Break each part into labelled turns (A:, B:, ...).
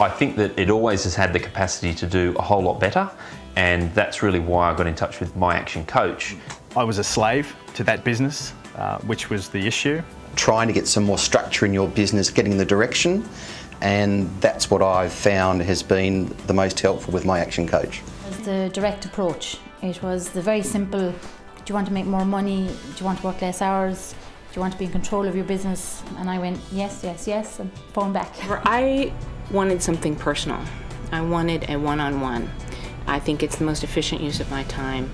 A: I think that it always has had the capacity to do a whole lot better, and that's really why I got in touch with My Action Coach.
B: I was a slave to that business, which was the issue.
C: Trying to get some more structure in your business, getting the direction, and that's what I've found has been the most helpful with My Action Coach.
D: It was the direct approach. It was the very simple, do you want to make more money? Do you want to work less hours? Do you want to be in control of your business? And I went, yes, yes, yes, and phone back.
E: I wanted something personal. I wanted a one-on-one. I think it's the most efficient use of my time.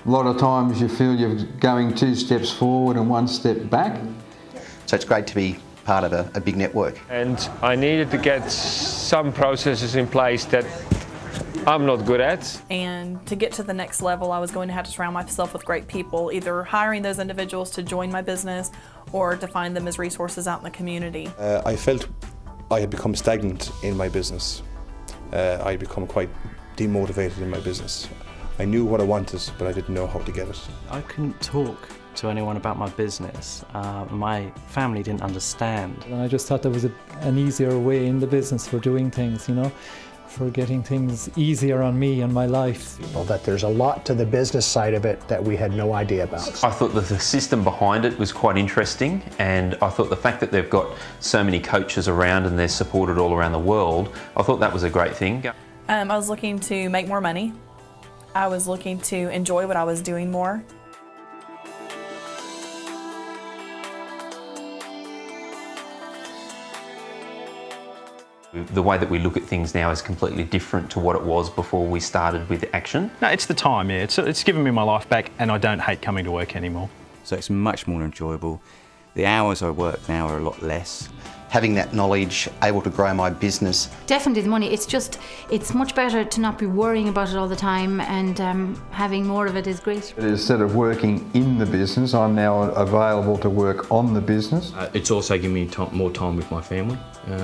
F: A lot of times you feel you're going 2 steps forward and 1 step back.
C: So it's great to be part of a big network.
G: And I needed to get some processes in place that I'm not good at.
H: And to get to the next level, I was going to have to surround myself with great people, either hiring those individuals to join my business or to find them as resources out in the community.
I: I felt I had become stagnant in my business. I had become quite demotivated in my business. I knew what I wanted, but I didn't know how to get it.
J: I couldn't talk to anyone about my business. My family didn't understand.
K: And I just thought there was an easier way in the business for doing things, you know, for getting things easier on me and my life.
L: That there's a lot to the business side of it that we had no idea about.
A: I thought that the system behind it was quite interesting, and I thought the fact that they've got so many coaches around and they're supported all around the world, I thought that was a great thing.
H: I was looking to make more money. I was looking to enjoy what I was doing more.
A: The way that we look at things now is completely different to what it was before we started with Action.
B: No, it's the time, yeah. It's given me my life back, and I don't hate coming to work anymore.
M: So it's much more enjoyable. The hours I work now are a lot less.
C: Having that knowledge, able to grow my business.
D: Definitely the money. It's much better to not be worrying about it all the time, and having more of it is great.
F: Instead of working in the business, I'm now available to work on the business.
N: It's also given me more time with my family,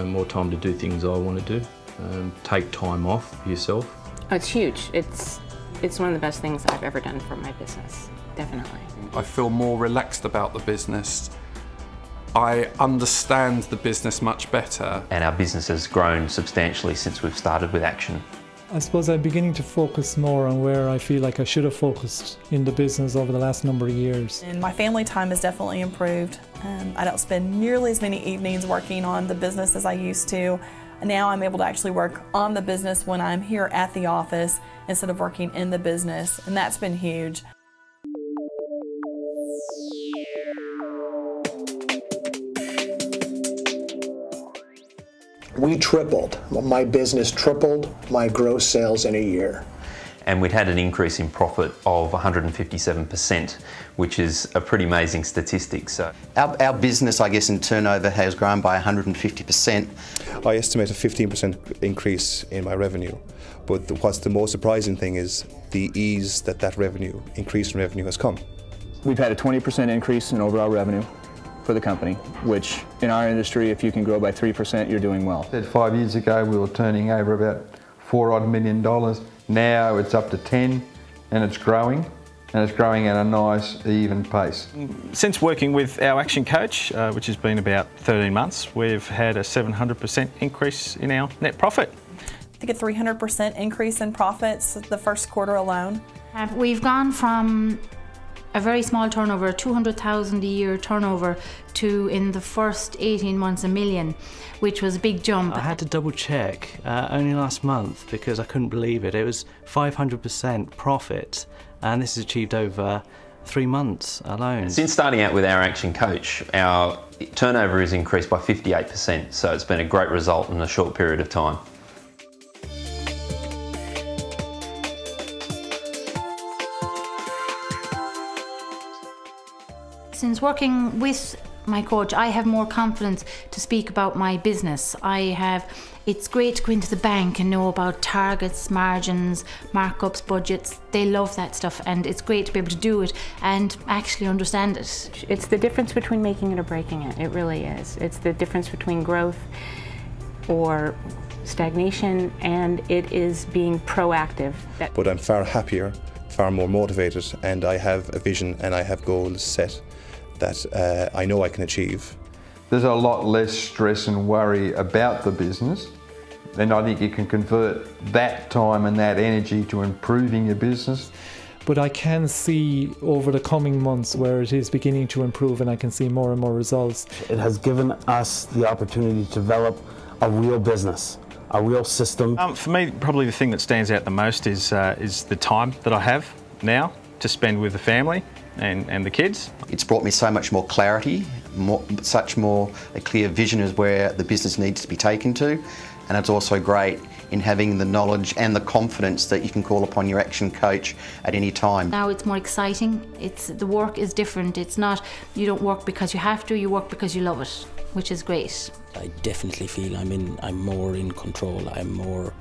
N: more time to do things I want to do, take time off for yourself.
E: Oh, it's huge. It's one of the best things I've ever done for my business, definitely.
O: I feel more relaxed about the business. I understand the business much better.
A: And our business has grown substantially since we've started with Action.
K: I suppose I'm beginning to focus more on where I feel like I should have focused in the business over the last number of years.
H: And my family time has definitely improved. I don't spend nearly as many evenings working on the business as I used to. Now I'm able to actually work on the business when I'm here at the office instead of working in the business, and that's been huge.
L: We tripled. My business tripled my gross sales in a year.
A: And we'd had an increase in profit of 157%, which is a pretty amazing statistic. So
C: Our business, I guess, in turnover has grown by 150%.
I: I estimate a 15% increase in my revenue. But what's the most surprising thing is the ease that increase in revenue has come.
B: We've had a 20% increase in overall revenue for the company, which in our industry, if you can grow by 3%, you're doing well.
F: 5 years ago we were turning over about $4 million. Now it's up to 10, and it's growing at a nice even pace.
B: Since working with our Action Coach, which has been about 13 months, we've had a 700% increase in our net profit.
H: I think a 300% increase in profits the first quarter alone.
D: We've gone from a very small turnover, 200,000 a year turnover, to in the first 18 months $1 million, which was a big jump.
J: I had to double check only last month because I couldn't believe it. It was 500% profit, and this is achieved over 3 months alone.
A: Since starting out with our Action Coach, our turnover has increased by 58%, so it's been a great result in a short period of time.
D: Since working with my coach, I have more confidence to speak about my business. It's great to go into the bank and know about targets, margins, markups, budgets. They love that stuff, and it's great to be able to do it and actually understand it.
E: It's the difference between making it or breaking it. It really is. It's the difference between growth or stagnation, and it is being proactive.
I: But I'm far happier, far more motivated, and I have a vision and I have goals set that I know I can achieve.
F: There's a lot less stress and worry about the business. then I think you can convert that time and that energy to improving your business.
K: But I can see over the coming months where it is beginning to improve, and I can see more and more results.
P: It has given us the opportunity to develop a real business, a real system.
B: For me, probably the thing that stands out the most is the time that I have now to spend with the family and the kids.
C: It's brought me so much more clarity, such more a clear vision of where the business needs to be taken to, and it's also great in having the knowledge and the confidence that you can call upon your action coach at any time.
D: Now it's more exciting. The work is different. It's not, you don't work because you have to, you work because you love it, which is great.
Q: I definitely feel I'm more in control. I'm more,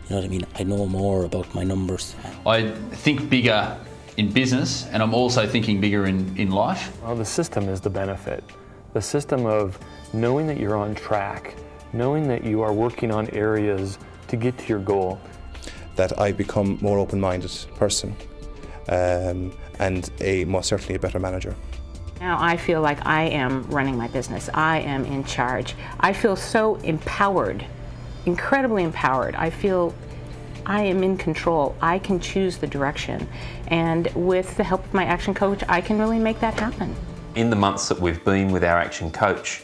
Q: you know what I mean? I know more about my numbers.
R: I think bigger in business, and I'm also thinking bigger in life.
S: Well, the system is the benefit. The system of knowing that you're on track, knowing that you are working on areas to get to your goal.
I: That I become more open-minded person and most certainly a better manager.
E: Now I feel like I am running my business. I am in charge. I feel so empowered, incredibly empowered. I feel I am in control. I can choose the direction. And with the help of my action coach, I can really make that happen.
A: In the months that we've been with our action coach,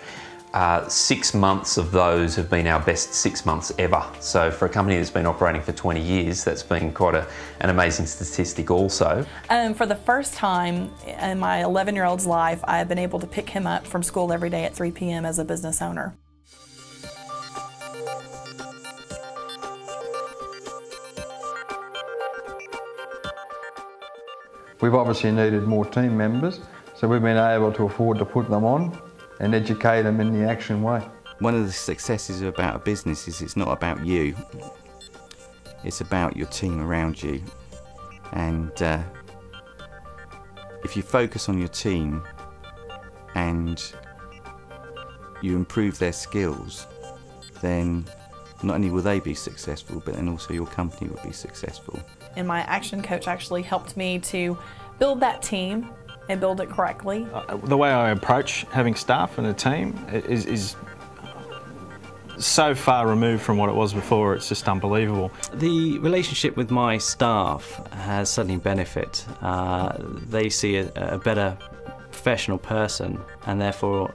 A: 6 months of those have been our best 6 months ever. So for a company that's been operating for 20 years, that's been quite an amazing statistic also.
H: For the first time in my 11-year-old's life, I've been able to pick him up from school every day at 3 p.m. as a business owner.
F: We've obviously needed more team members, so we've been able to afford to put them on and educate them in the action way.
M: One of the successes about a business is it's not about you, it's about your team around you. And if you focus on your team and you improve their skills, then not only will they be successful, but then also your company will be successful.
H: And my action coach actually helped me to build that team and build it correctly.
B: The way I approach having staff and a team is so far removed from what it was before, it's just unbelievable.
J: The relationship with my staff has suddenly benefit. They see a better professional person and therefore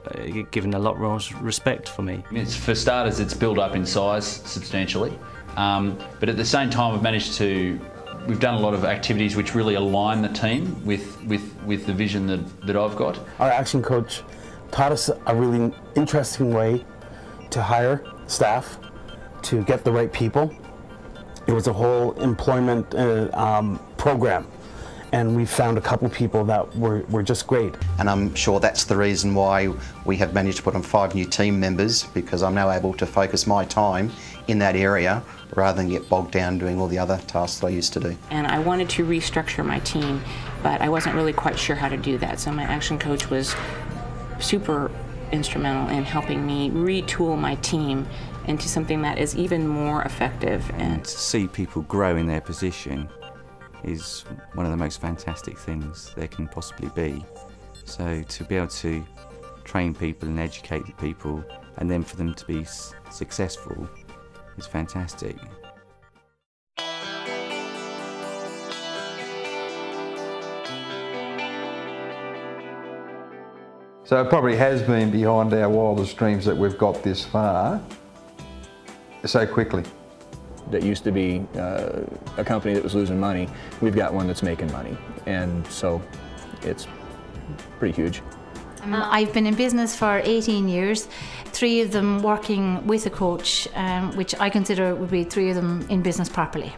J: given a lot more respect for me.
R: For starters, it's built up in size substantially, but at the same time we've done a lot of activities which really align the team with the vision that I've got.
P: Our action coach taught us a really interesting way to hire staff, to get the right people. It was a whole employment program, and we found a couple people that were just great.
C: And I'm sure that's the reason why we have managed to put on 5 new team members, because I'm now able to focus my time in that area rather than get bogged down doing all the other tasks that I used to do.
E: And I wanted to restructure my team, but I wasn't really quite sure how to do that. So my action coach was super instrumental in helping me retool my team into something that is even more effective.
M: And to see people grow in their position is one of the most fantastic things there can possibly be. So to be able to train people and educate the people and then for them to be successful is fantastic.
F: So it probably has been behind our wildest dreams that we've got this far so quickly.
T: That used to be a company that was losing money. We've got one that's making money, and so it's pretty huge.
D: I've been in business for 18 years, 3 of them working with a coach, which I consider would be 3 of them in business properly.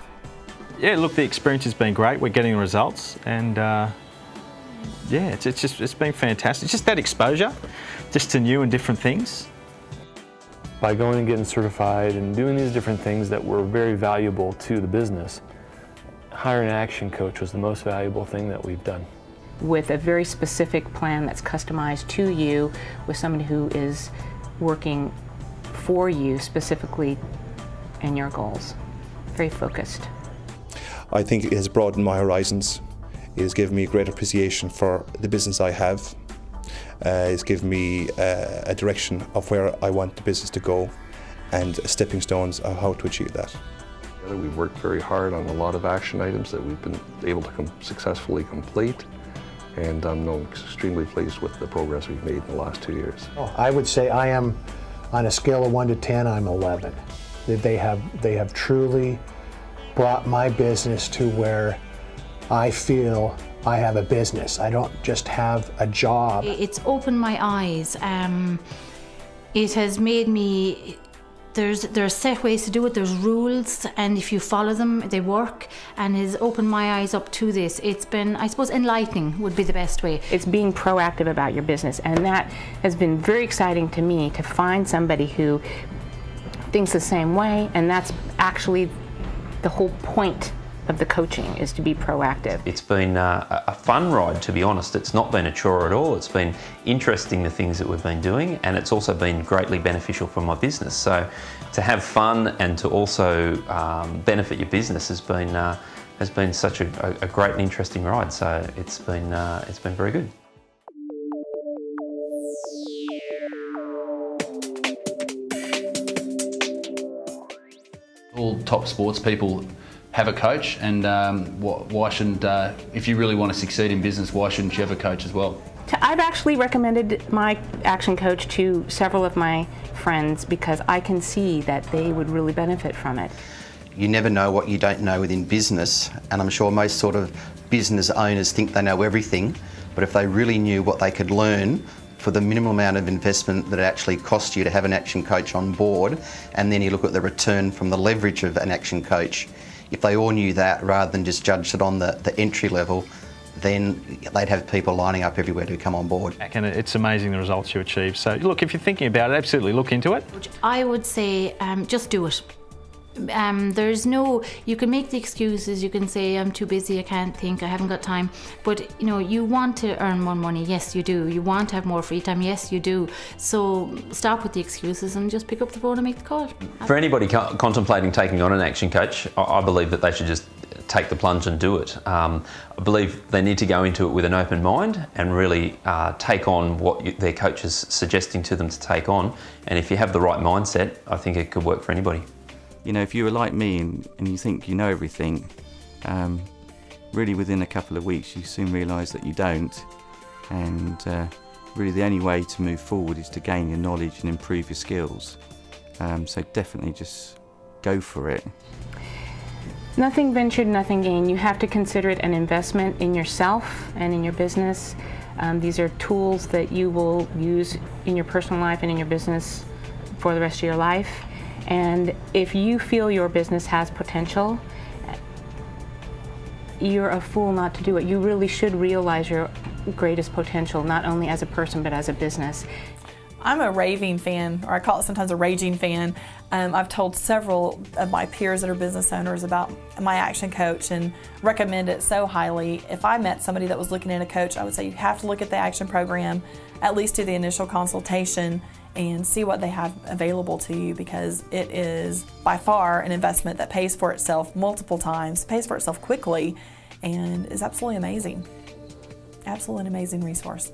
B: Yeah, look, the experience has been great. We're getting results, and yeah, it's been fantastic. It's just that exposure, just to new and different things.
S: By going and getting certified and doing these different things that were very valuable to the business, hiring an action coach was the most valuable thing that we've done.
E: With a very specific plan that's customized to you, with somebody who is working for you specifically and your goals. Very focused.
I: I think it has broadened my horizons. It has given me a great appreciation for the business I have. It's given me a direction of where I want the business to go, and stepping stones of how to achieve that.
U: We've worked very hard on a lot of action items that we've been able to successfully complete, and I'm extremely pleased with the progress we've made in the last 2 years.
L: I would say I am, on a scale of 1 to 10, I'm 11. They have truly brought my business to where I feel I have a business. I don't just have a job.
D: It's opened my eyes. It has made me, there are set ways to do it, there's rules, and if you follow them, they work, and has opened my eyes up to this. It's been, I suppose, enlightening would be the best way.
E: It's being proactive about your business, and that has been very exciting to me, to find somebody who thinks the same way, and that's actually the whole point of the coaching, is to be proactive.
A: It's been a fun ride, to be honest. It's not been a chore at all. It's been interesting, the things that we've been doing, and it's also been greatly beneficial for my business. So to have fun and to also benefit your business has been such a great and interesting ride. So it's been very good.
R: All top sports people have a coach, and why shouldn't, if you really want to succeed in business, why shouldn't you have a coach as well?
E: I've actually recommended my Action Coach to several of my friends because I can see that they would really benefit from it.
C: You never know what you don't know within business, and I'm sure most sort of business owners think they know everything, but if they really knew what they could learn for the minimal amount of investment that it actually costs you to have an Action Coach on board, and then you look at the return from the leverage of an Action Coach, if they all knew that rather than just judged it on the entry level, then they'd have people lining up everywhere to come on board.
B: And it's amazing the results you achieve. So look, if you're thinking about it, absolutely look into it.
D: I would say just do it. There's no, you can make the excuses, you can say I'm too busy, I can't think, I haven't got time, but you know, you want to earn more money, yes you do. You want to have more free time, yes you do. So stop with the excuses and just pick up the phone and make the call.
A: For anybody contemplating taking on an Action Coach, I believe that they should just take the plunge and do it. I believe they need to go into it with an open mind and really take on what their coach is suggesting to them to take on, and if you have the right mindset, I think it could work for anybody.
M: You know, if you were like me and you think you know everything, really within a couple of weeks you soon realise that you don't, and really the only way to move forward is to gain your knowledge and improve your skills. So definitely just go for it.
E: Nothing ventured, nothing gained. You have to consider it an investment in yourself and in your business. These are tools that you will use in your personal life and in your business for the rest of your life. And if you feel your business has potential, you're a fool not to do it. You really should realize your greatest potential, not only as a person, but as a business.
H: I'm a raving fan, or I call it sometimes a raging fan. I've told several of my peers that are business owners about my Action Coach and recommend it so highly. If I met somebody that was looking at a coach, I would say you have to look at the Action program, at least do the initial consultation, and see what they have available to you, because it is by far an investment that pays for itself multiple times, pays for itself quickly, and is absolutely amazing. Absolutely an amazing resource.